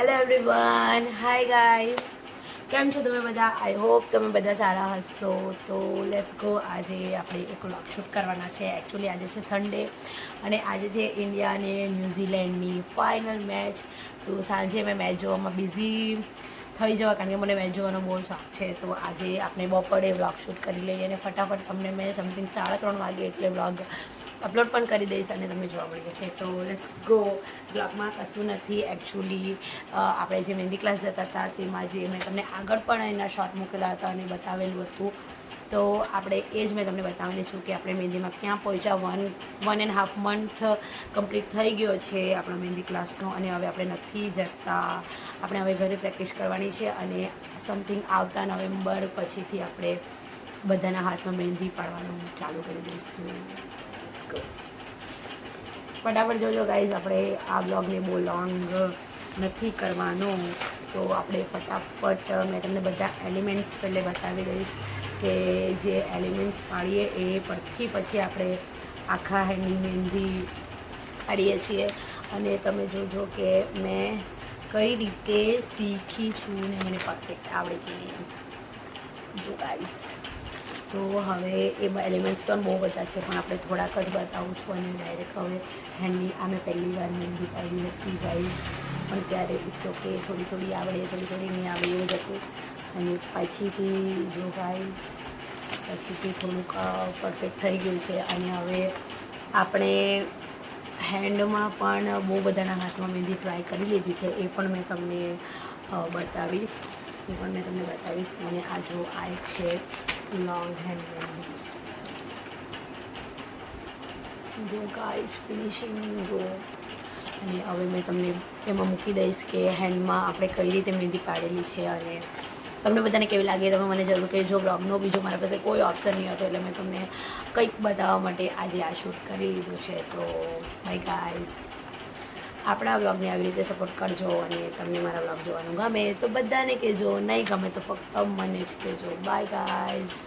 Hello everyone, hi guys. કેમ છો તમે બધા? આઈ હોપ તમે બધા સારા હશો. તો લેટ્સ ગો. આજે આપણે એક વ્લોગ શૂટ કરવાના છે. એકચ્યુઅલી આજે છે સન્ડે અને આજે છે ઇન્ડિયા અને ન્યૂઝીલેન્ડની ફાઇનલ મેચ. તો સાંજે મેં મેચ જોવામાં બિઝી થઈ જવા, કારણ કે મને મેચ જોવાનો બહુ શોખ છે. તો આજે આપણે બપોરે વ્લોગ શૂટ કરી લઈએ અને ફટાફટ તમને મેં સમથિંગ 3:30 વાગે એટલે વ્લોગ અપલોડ પણ કરી દઈશ અને તમને જોવા મળી જશે. તો લેટ્સ ગો. બ્લોગમાં કશું નથી એકચ્યુઅલી. આપણે જે મહેંદી ક્લાસ જતા હતા તેમાં જે મેં તમને આગળ પણ એના શોર્ટ મૂકેલા હતા અને બતાવેલું હતું. તો આપણે એ જ મેં તમને બતાવવાની છું કે આપણે મહેંદીમાં ક્યાં પહોંચ્યા. 1.5 મંથ કમ્પ્લીટ થઈ ગયો છે આપણા મહેંદી ક્લાસનો અને હવે આપણે નથી જતા. આપણે હવે ઘરે પ્રેક્ટિસ કરવાની છે અને સમથિંગ આવતા નવેમ્બર પછીથી આપણે બધાના હાથમાં મહેંદી પાડવાનું ચાલુ કરી દઈશું. ફટાફટ જોજો ગાઈઝ. આપણે આ બ્લોગને બહુ લોંગ નથી કરવાનો, તો આપણે ફટાફટ મેં તમને બધા એલિમેન્ટ્સ પહેલે બતાવી દઈશ કે જે એલિમેન્ટ્સ પાડીએ એ પરથી પછી આપણે આખા હેન્ડની મહેંદી પાડીએ છીએ. અને તમે જોજો કે મેં કઈ રીતે શીખી છું ને મને પરફેક્ટ આવડી કે નહીં. જો ગાઈઝ, તો હવે એ એલિમેન્ટ્સ પણ બહુ બધા છે પણ આપણે થોડાક જ બતાવું છું અને ડાયરેક્ટ હવે હેન્ડની આ મેં પહેલી વાર મહેંદી પાડી હતી ગાઈઝ, પણ ત્યારે ઇટ્સ ઓકે. થોડી થોડી આવડે, થોડી નહીં આવડે એવું જ હતું. અને પછીથી જો ગાઈઝ પછીથી થોડુંક પરફેક્ટ થઈ ગયું છે. અને હવે આપણે હેન્ડમાં પણ બહુ બધાના હાથમાં મહેંદી ટ્રાય કરી લીધી છે. એ પણ મેં તમને બતાવીશ. અને આ જો આ એક છે લોંગ હેન્ડ મહેંદી. જો ગાઈઝ ફિનિશિંગ જો. અને હવે મેં તમને એમાં મૂકી દઈશ કે હેન્ડમાં આપણે કઈ રીતે મહેંદી પાડેલી છે અને તમને બધાને કેવી લાગે તમે મને જરૂર કહેજો. બ્લોગનો બીજો મારા પાસે કોઈ ઓપ્શન નહીં હતો એટલે મેં તમને કંઈક બતાવવા માટે આજે આ શૂટ કરી લીધું છે. તો બાય ગાઈઝ, આપણા બ્લોગને આવી રીતે સપોર્ટ કરજો અને તમને મારા બ્લોગ જોવાનું ગમે તો બધાને કહેજો, નહીં ગમે તો ફક્ત મને જ કહેજો. By guys.